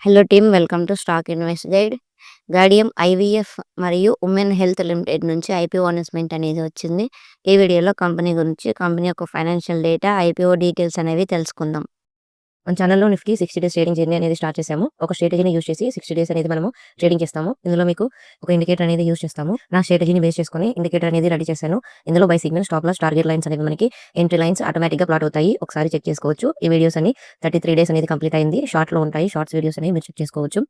Hello team, welcome to stock invest guide. Gaudium IVF మరియు women health limited నుంచి IPO announcement అనేది వచ్చింది. ఈ వీడియోలో కంపెనీ గురించి, కంపెనీ యొక్క ఫైనాన్షియల్ డేటా, ఐపీఓ డీటెయిల్స్ అనేవి తెలుసుకుందాం. మన ఛానల్లో నిఫ్టీ 60 డేస్ ట్రేడింగ్ జర్నీ అనేది స్టార్ట్ చేసాము. ఒక స్ట్రాటజీని యూస్ చేసి 60 డేస్ అనేది మనము ట్రేడింగ్ చేస్తాము. ఇందులో మీకు ఒక ఇండికేటర్ అనేది యూస్ చేస్తాము. నా స్ట్రాటజీని బేస్ చేసుకొని ఇండికేటర్ అనేది రెడీ చేశాను. ఇందులో buy signal, stop loss, target lines అనేవి మనకి ఎంట్రీ లైన్స్ ఆటోమేటిక్గా ప్లాట్ అవుతాయి. ఒకసారి చెక్ చేసుకోవచ్చు. ఈ వీడియోస్ అని 33 డేస్ అనేది కంప్లీట్ అయింది. షార్ట్లో ఉంటాయి. షార్ట్స్ వీడియోస్ అనేవి మీరు చెక్ చేసుకోవచ్చు.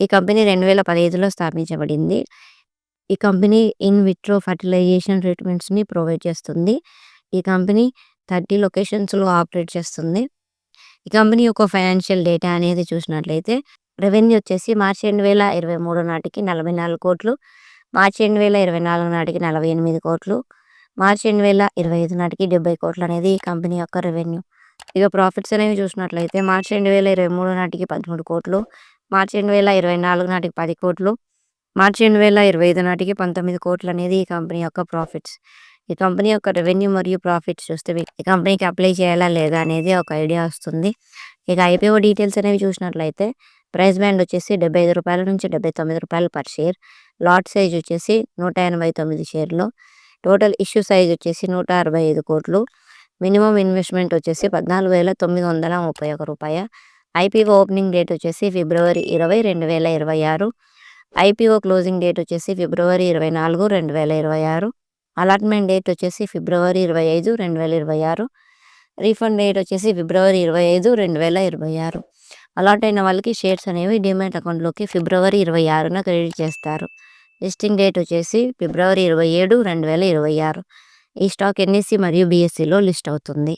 ఈ కంపెనీ 2015లో స్థాపించబడింది. ఈ కంపెనీ ఇన్ విట్రో ఫర్టిలైజేషన్ ట్రీట్మెంట్స్ని ప్రొవైడ్ చేస్తుంది. ఈ కంపెనీ 30 లొకేషన్స్లో ఆపరేట్ చేస్తుంది. ఈ కంపెనీ యొక్క ఫైనాన్షియల్ డేటా అనేది చూసినట్లయితే రెవెన్యూ వచ్చేసి మార్చి 2023 నాటికి 44 కోట్లు, మార్చి 2024 నాటికి 48 కోట్లు, మార్చి 2025 నాటికి 70 కోట్లు అనేది ఈ కంపెనీ యొక్క రెవెన్యూ. ఇక ప్రాఫిట్స్ అనేవి చూసినట్లయితే మార్చి 2023 నాటికి 13 కోట్లు, మార్చి 2024 నాటికి 10 కోట్లు, మార్చి 2025 నాటికి 19 కోట్లు అనేది ఈ కంపెనీ యొక్క ప్రాఫిట్స్. ఈ కంపెనీ యొక్క రెవెన్యూ మరియు ప్రాఫిట్స్ చూస్తే ఈ కంపెనీకి అప్లై చేయాలా లేదా అనేది ఒక ఐడియా వస్తుంది. ఇక ఐపీఓ డీటెయిల్స్ అనేవి చూసినట్లయితే ప్రైస్ బ్యాండ్ వచ్చేసి 75 రూపాయల నుంచి 79 రూపాయలు పర్ షేర్. లాట్ సైజ్ వచ్చేసి 189 షేర్లు. టోటల్ ఇష్యూ సైజ్ వచ్చేసి 165 కోట్లు. మినిమం ఇన్వెస్ట్మెంట్ వచ్చేసి 14,931 రూపాయ. ఐపీఓ ఓపెనింగ్ డేట్ వచ్చేసి ఫిబ్రవరి 20, 2026. ఐపీఓ క్లోజింగ్ డేట్ వచ్చేసి ఫిబ్రవరి 24, 2026. అలాట్మెంట్ డేట్ వచ్చేసి ఫిబ్రవరి 25, 2026. రీఫండ్ డేట్ వచ్చేసి ఫిబ్రవరి 25, 2026. అలాట్ అయిన వాళ్ళకి షేర్స్ అనేవి డిమాట్ అకౌంట్లోకి ఫిబ్రవరి 26న క్రెడిట్ చేస్తారు. లిస్టింగ్ డేట్ వచ్చేసి ఫిబ్రవరి 27, 2026. ఈ స్టాక్ ఎన్ఎస్సి మరియు బిఎస్సిలో లిస్ట్ అవుతుంది.